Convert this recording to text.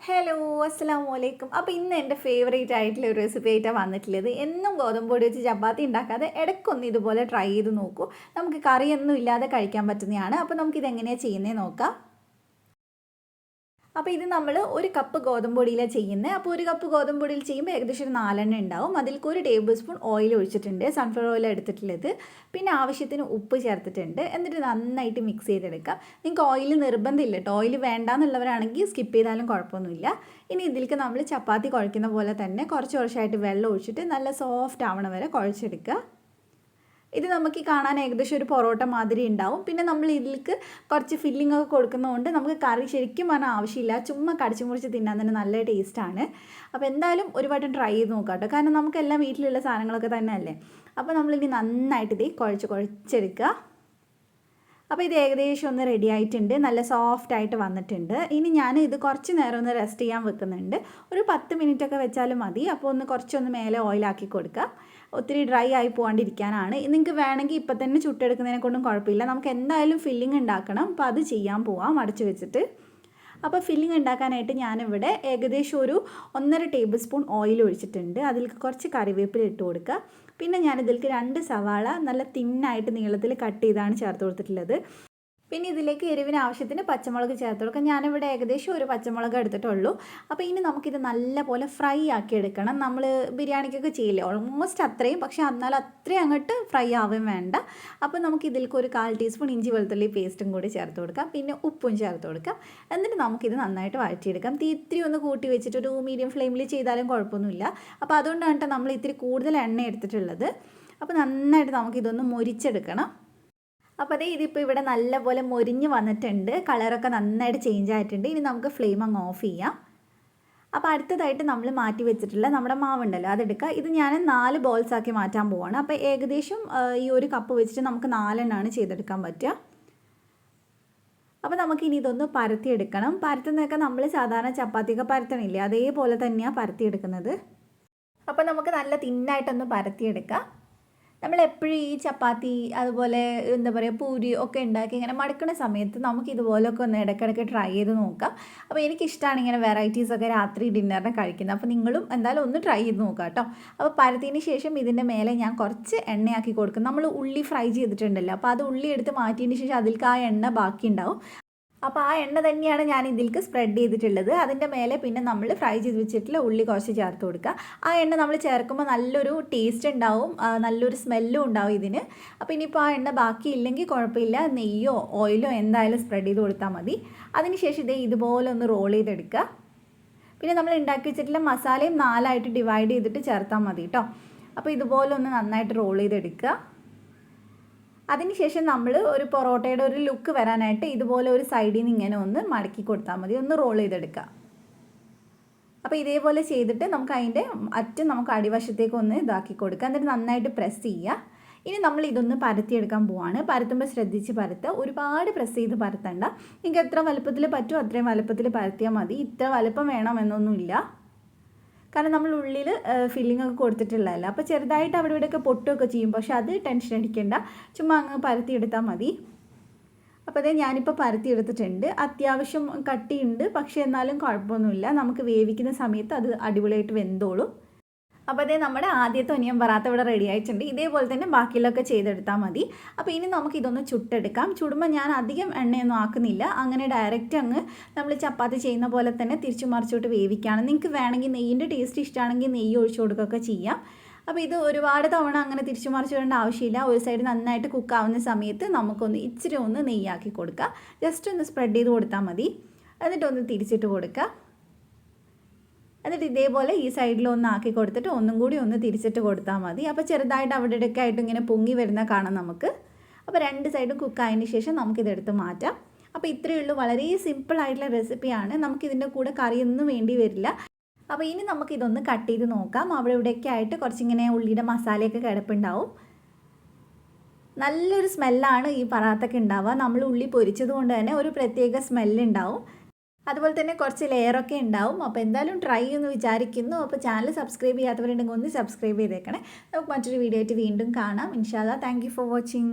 Hello അസ്സലാമലൈക്കും. അപ്പോൾ ഇന്ന് എൻ്റെ ഫേവറേറ്റ് ആയിട്ടുള്ള ഒരു റെസിപ്പി ആയിട്ടാണ് വന്നിട്ടുള്ളത്. എന്നും ഗോതമ്പ് പൊടി വെച്ച് ചപ്പാത്തി ഉണ്ടാക്കാതെ ഇടയ്ക്കൊന്ന് ഇതുപോലെ ട്രൈ ചെയ്ത് നോക്കൂ. നമുക്ക് കറിയൊന്നും ഇല്ലാതെ കഴിക്കാൻ പറ്റുന്നതാണ്. അപ്പോൾ നമുക്കിത് എങ്ങനെയാണ് ചെയ്യുന്നത് നോക്കാം. അപ്പോൾ ഇത് നമ്മൾ ഒരു കപ്പ് ഗോതമ്പ് പൊടിയിലാണ് ചെയ്യുന്നത്. അപ്പോൾ ഒരു കപ്പ് ഗോതമ്പ് പൊടിയിൽ ചെയ്യുമ്പോൾ ഏകദേശം ഒരു 4 ഉണ്ടാവും. അതിലേക്ക് ഒരു ടേബിൾ സ്പൂൺ ഓയിൽ ഒഴിച്ചിട്ടുണ്ട്. സൺഫ്ലവർ ഓയിൽ എടുത്തിട്ടുള്ളത്. പിന്നെ ആവശ്യത്തിന് ഉപ്പ് ചേർത്തിട്ടുണ്ട്. എന്നിട്ട് നന്നായിട്ട് മിക്സ് ചെയ്തെടുക്കാം. നിങ്ങൾക്ക് ഓയിൽ നിർബന്ധമില്ല കേട്ടോ. ഓയിൽ വേണ്ടാന്നുള്ളവരാണെങ്കിൽ സ്കിപ്പ് ചെയ്താലും കുഴപ്പമൊന്നുമില്ല. ഇനി ഇതിലേക്ക് നമ്മൾ ചപ്പാത്തി കുഴയ്ക്കുന്ന പോലെ തന്നെ കുറച്ച് കുറച്ചായിട്ട് വെള്ളം ഒഴിച്ചിട്ട് നല്ല സോഫ്റ്റ് ആവണ വരെ കുഴച്ചെടുക്കുക. ഇത് നമുക്ക് കാണാൻ ഏകദേശം ഒരു പൊറോട്ട മാതിരി ഉണ്ടാവും. പിന്നെ നമ്മൾ ഇതിലേക്ക് കുറച്ച് ഫില്ലിംഗ് ഒക്കെ കൊടുക്കുന്നതുകൊണ്ട് നമുക്ക് കറി ശരിക്കും പറഞ്ഞാൽ ആവശ്യമില്ല. ചുമ്മാ കടിച്ചു മുറിച്ച് തിന്നാൻ തന്നെ നല്ല ടേസ്റ്റാണ്. അപ്പോൾ എന്തായാലും ഒരു വട്ടം ട്രൈ ചെയ്ത് നോക്കാം കേട്ടോ. കാരണം നമുക്കെല്ലാം വീട്ടിലുള്ള സാധനങ്ങളൊക്കെ തന്നെ അല്ലേ. അപ്പോൾ നമ്മളിനി നന്നായിട്ട് ഇത് കുഴച്ചെടുക്കുക. അപ്പോൾ ഇത് ഏകദേശം ഒന്ന് റെഡി ആയിട്ടുണ്ട്. നല്ല സോഫ്റ്റ് ആയിട്ട് വന്നിട്ടുണ്ട്. ഇനി ഞാൻ ഇത് കുറച്ച് നേരം ഒന്ന് റെസ്റ്റ് ചെയ്യാൻ വെക്കുന്നുണ്ട്. ഒരു 10 മിനിറ്റ് ഒക്കെ വെച്ചാലും മതി. അപ്പോൾ കുറച്ചൊന്ന് മേലെ ഓയിലാക്കി കൊടുക്കുക. ഒത്തിരി ഡ്രൈ ആയി പോകാണ്ടിരിക്കാനാണ്. നിങ്ങൾക്ക് വേണമെങ്കിൽ ഇപ്പം തന്നെ ചുട്ടെടുക്കുന്നതിനെ കൊണ്ടും കുഴപ്പമില്ല. നമുക്ക് എന്തായാലും ഫില്ലിംഗ് ഉണ്ടാക്കണം. അപ്പോൾ അത് ചെയ്യാൻ പോവാം അടച്ചു വെച്ചിട്ട്. അപ്പോൾ ഫില്ലിംഗ് ഉണ്ടാക്കാനായിട്ട് ഞാനിവിടെ ഏകദേശം ഒരു 1.5 ടേബിൾ സ്പൂൺ ഓയിൽ ഒഴിച്ചിട്ടുണ്ട്. അതിലേക്ക് കുറച്ച് കറിവേപ്പില ഇട്ട് കൊടുക്കുക. പിന്നെ ഞാനിതിലേക്ക് 2 സവാള നല്ല തിന്നായിട്ട് നീളത്തിൽ കട്ട് ചെയ്താണ് ചേർത്ത് കൊടുത്തിട്ടുള്ളത്. പിന്നെ ഇതിലേക്ക് എരിവിന് ആവശ്യത്തിന് പച്ചമുളക് ചേർത്ത് കൊടുക്കാം. ഞാനിവിടെ ഏകദേശം ഒരു പച്ചമുളക് എടുത്തിട്ടുള്ളൂ. അപ്പോൾ ഇനി നമുക്കിത് നല്ലപോലെ ഫ്രൈ ആക്കി എടുക്കണം. നമ്മൾ ബിരിയാണിക്കൊക്കെ ചെയ്യില്ലേ, ഓൾമോസ്റ്റ് അത്രയും, പക്ഷേ എന്നാൽ അത്രയും അങ്ങോട്ട് ഫ്രൈ ആവുകയും വേണ്ട. അപ്പോൾ നമുക്ക് ഇതിലേക്ക് ഒരു 1/4 ടീസ്പൂൺ ഇഞ്ചി വെളുത്തുള്ളി പേസ്റ്റും കൂടി ചേർത്ത് കൊടുക്കാം. പിന്നെ ഉപ്പും ചേർത്ത് കൊടുക്കാം. എന്നിട്ട് നമുക്കിത് നന്നായിട്ട് വഴറ്റിയെടുക്കാം. തീ ഇത്തിരി ഒന്ന് കൂട്ടി വെച്ചിട്ട് ഒരു മീഡിയം ഫ്ലെയിമിൽ ചെയ്താലും കുഴപ്പമൊന്നുമില്ല. അപ്പോൾ അതുകൊണ്ടാണ് നമ്മൾ ഇത്തിരി കൂടുതൽ എണ്ണ എടുത്തിട്ടുള്ളത്. അപ്പോൾ നന്നായിട്ട് നമുക്കിതൊന്ന് മൊരിച്ചെടുക്കണം. അപ്പോൾ ഇതിപ്പോൾ ഇവിടെ നല്ലപോലെ മൊരിഞ്ഞ് വന്നിട്ടുണ്ട്. കളറൊക്കെ നന്നായിട്ട് ചേഞ്ച് ആയിട്ടുണ്ട്. ഇനി നമുക്ക് ഫ്ലെയിം അങ്ങ് ഓഫ് ചെയ്യാം. അപ്പോൾ അടുത്തതായിട്ട് നമ്മൾ മാറ്റി വെച്ചിട്ടുള്ള നമ്മുടെ മാവുണ്ടല്ലോ അതെടുക്കുക. ഇത് ഞാൻ 4 ബോൾസ് ആക്കി മാറ്റാൻ പോവാണ്. അപ്പോൾ ഏകദേശം ഈ ഒരു കപ്പ് വെച്ചിട്ട് നമുക്ക് 4 എണ്ണമാണ് ചെയ്തെടുക്കാൻ പറ്റുക. അപ്പോൾ നമുക്കിനി ഇതൊന്ന് പരത്തിയെടുക്കണം. പരത്തുന്നതൊക്കെ നമ്മൾ സാധാരണ ചപ്പാത്തിയൊക്കെ പരത്തണില്ലേ, അതേപോലെ തന്നെയാണ് പരത്തിയെടുക്കുന്നത്. അപ്പോൾ നമുക്ക് നല്ല തിന്നായിട്ടൊന്ന് പരത്തിയെടുക്കാം. നമ്മളെപ്പോഴും ഈ ചപ്പാത്തി അതുപോലെ എന്താ പറയുക പൂരി ഒക്കെ ഉണ്ടാക്കി ഇങ്ങനെ മടക്കുന്ന സമയത്ത് നമുക്ക് ഇതുപോലൊക്കെ ഒന്ന് ഇടയ്ക്കിടയ്ക്ക് ട്രൈ ചെയ്ത് നോക്കാം. അപ്പോൾ എനിക്കിഷ്ടമാണ് ഇങ്ങനെ വെറൈറ്റീസൊക്കെ രാത്രി ഡിന്നറിന് കഴിക്കുന്നത്. അപ്പോൾ നിങ്ങളും എന്തായാലും ഒന്ന് ട്രൈ ചെയ്ത് നോക്കാം കേട്ടോ. അപ്പോൾ പരത്തിയതിന് ശേഷം ഇതിൻ്റെ മേലെ ഞാൻ കുറച്ച് എണ്ണയാക്കി കൊടുക്കും. നമ്മൾ ഉള്ളി ഫ്രൈ ചെയ്തിട്ടുണ്ടല്ലോ, അപ്പോൾ അത് ഉള്ളി എടുത്ത് മാറ്റിയതിന് ശേഷം അതിലേക്ക് ആ എണ്ണ ബാക്കി ഉണ്ടാവും. അപ്പോൾ ആ എണ്ണ തന്നെയാണ് ഞാൻ ഇതിലേക്ക് സ്പ്രെഡ് ചെയ്തിട്ടുള്ളത്. അതിൻ്റെ മേലെ പിന്നെ നമ്മൾ ഫ്രൈ ചെയ്ത് വെച്ചിട്ടുള്ള ഉള്ളി കുറച്ച് ചേർത്ത് കൊടുക്കുക. ആ എണ്ണ നമ്മൾ ചേർക്കുമ്പോൾ നല്ലൊരു ടേസ്റ്റ് ഉണ്ടാവും, നല്ലൊരു സ്മെല്ലും ഉണ്ടാവും ഇതിന്. അപ്പോൾ ഇനിയിപ്പോൾ ആ എണ്ണ ബാക്കിയില്ലെങ്കിൽ കുഴപ്പമില്ല, നെയ്യോ ഓയിലോ എന്തായാലും സ്പ്രെഡ് ചെയ്ത് കൊടുത്താൽ മതി. അതിനുശേഷം ഇതുപോലെ ഒന്ന് റോൾ ചെയ്തെടുക്കുക. പിന്നെ നമ്മൾ ഉണ്ടാക്കി വെച്ചിട്ടുള്ള മസാലയും 4ആയിട്ട് ഡിവൈഡ് ചെയ്തിട്ട് ചേർത്താൽ മതി കേട്ടോ. അപ്പോൾ ഇതുപോലെ ഒന്ന് നന്നായിട്ട് റോൾ ചെയ്തെടുക്കുക. അതിനുശേഷം നമ്മൾ ഒരു പൊറോട്ടയുടെ ഒരു ലുക്ക് വരാനായിട്ട് ഇതുപോലെ ഒരു സൈഡിൽ നിന്ന് ഇങ്ങനെ ഒന്ന് മടക്കി കൊടുത്താൽ മതി, ഒന്ന് റോൾ ചെയ്തെടുക്കുക. അപ്പോൾ ഇതേപോലെ ചെയ്തിട്ട് നമുക്ക് അതിൻ്റെ അറ്റം നമുക്ക് അടിവശത്തേക്ക് ഒന്ന് ഇതാക്കി കൊടുക്കുക. എന്നിട്ട് നന്നായിട്ട് പ്രസ് ചെയ്യുക. ഇനി നമ്മൾ ഇതൊന്ന് പരത്തിയെടുക്കാൻ പോവാണ്. പരത്തുമ്പോൾ ശ്രദ്ധിച്ച് പരത്തുക. ഒരുപാട് പ്രസ് ചെയ്ത് പരത്തണ്ട. നിങ്ങൾക്ക് എത്ര വലുപ്പത്തിൽ പറ്റുമോ അത്രയും വലുപ്പത്തിൽ പരത്തിയാൽ മതി. ഇത്ര വലുപ്പം വേണമെന്നൊന്നുമില്ല. കാരണം നമ്മൾ ഉള്ളിൽ ഫില്ലിംഗ് ഒക്കെ കൊടുത്തിട്ടുള്ളതല്ല. അപ്പോൾ ചെറുതായിട്ട് അവിടെ ഇവിടെയൊക്കെ പൊട്ടുകയൊക്കെ ചെയ്യും. പക്ഷെ അത് ടെൻഷൻ അടിക്കേണ്ട, ചുമ്മാ അങ്ങ് പരത്തിയെടുത്താൽ മതി. അപ്പോൾ ഞാനിപ്പോൾ പരത്തിയെടുത്തിട്ടുണ്ട്. അത്യാവശ്യം കട്ടിയുണ്ട്, പക്ഷേ എന്നാലും കുഴപ്പമൊന്നുമില്ല. നമുക്ക് വേവിക്കുന്ന സമയത്ത് അത് അടിപൊളിയായിട്ട് വെന്തോളും. അപ്പോൾ നമ്മുടെ ആദ്യത്തെ ഒനിയൻ പറാത്ത ഇവിടെ റെഡി ആയിട്ടുണ്ട്. ഇതേപോലെ തന്നെ ബാക്കിയുള്ളതൊക്കെ ചെയ്തെടുത്താൽ മതി. അപ്പോൾ ഇനി നമുക്കിതൊന്ന് ചുട്ടെടുക്കാം. ചുടുമ്പോൾ ഞാൻ അധികം എണ്ണയൊന്നും ആക്കുന്നില്ല. അങ്ങനെ ഡയറക്റ്റ് അങ്ങ് നമ്മൾ ചപ്പാത്തി ചെയ്യുന്ന പോലെ തന്നെ തിരിച്ചു മറിച്ചോട്ട് വേവിക്കുകയാണ്. നിങ്ങൾക്ക് വേണമെങ്കിൽ നെയ്യിൻ്റെ ടേസ്റ്റ് ഇഷ്ടമാണെങ്കിൽ നെയ്യ് ഒഴിച്ചു കൊടുക്കുകയൊക്കെ ചെയ്യാം. അപ്പോൾ ഇത് ഒരുപാട് തവണ അങ്ങനെ തിരിച്ചു മറിച്ച് വിടേണ്ട ആവശ്യമില്ല. ഒരു സൈഡ് നന്നായിട്ട് കുക്കാവുന്ന സമയത്ത് നമുക്കൊന്ന് ഇച്ചിരി ഒന്ന് നെയ്യാക്കി കൊടുക്കുക. ജസ്റ്റ് ഒന്ന് സ്പ്രെഡ് ചെയ്ത് കൊടുത്താൽ മതി. എന്നിട്ടൊന്ന് തിരിച്ചിട്ട് കൊടുക്കുക. എന്നിട്ട് ഇതേപോലെ ഈ സൈഡിലൊന്ന് ആക്കി കൊടുത്തിട്ട് ഒന്നും കൂടി ഒന്ന് തിരിച്ചിട്ട് കൊടുത്താൽ മതി. അപ്പോൾ ചെറുതായിട്ട് അവിടെ ഇടയ്ക്ക് ആയിട്ട് ഇങ്ങനെ പൊങ്ങി വരുന്ന കാണാം നമുക്ക്. അപ്പോൾ 2 സൈഡും കുക്കായതിന് ശേഷം നമുക്കിതെടുത്ത് മാറ്റാം. അപ്പോൾ ഇത്രയേ ഉള്ളൂ. വളരെ സിമ്പിളായിട്ടുള്ള റെസിപ്പിയാണ്. നമുക്കിതിൻ്റെ കൂടെ കറിയൊന്നും വേണ്ടി വരില്ല. അപ്പോൾ ഇനി നമുക്കിതൊന്ന് കട്ട് ചെയ്ത് നോക്കാം. അവിടെ ഇവിടെയൊക്കെ ആയിട്ട് കുറച്ചിങ്ങനെ ഉള്ളിയുടെ മസാലയൊക്കെ കിടപ്പുണ്ടാവും. നല്ലൊരു സ്മെല്ലാണ് ഈ പറാത്തക്ക് ഉണ്ടാവുക. നമ്മൾ ഉള്ളി പൊരിച്ചത് കൊണ്ട് തന്നെ ഒരു പ്രത്യേക സ്മെല്ലുണ്ടാവും. അതുപോലെ തന്നെ കുറച്ച് ലെയറൊക്കെ ഉണ്ടാവും. അപ്പോൾ എന്തായാലും ട്രൈ എന്ന് വിചാരിക്കുന്നു. അപ്പോൾ ചാനൽ സബ്സ്ക്രൈബ് ചെയ്യാത്തവരുണ്ടെങ്കിൽ ഒന്ന് സബ്സ്ക്രൈബ് ചെയ്തേക്കണേ. നമുക്ക് മറ്റൊരു വീഡിയോ ആയിട്ട് വീണ്ടും കാണാം ഇൻഷാ അല്ലാഹ്. Thank you for watching.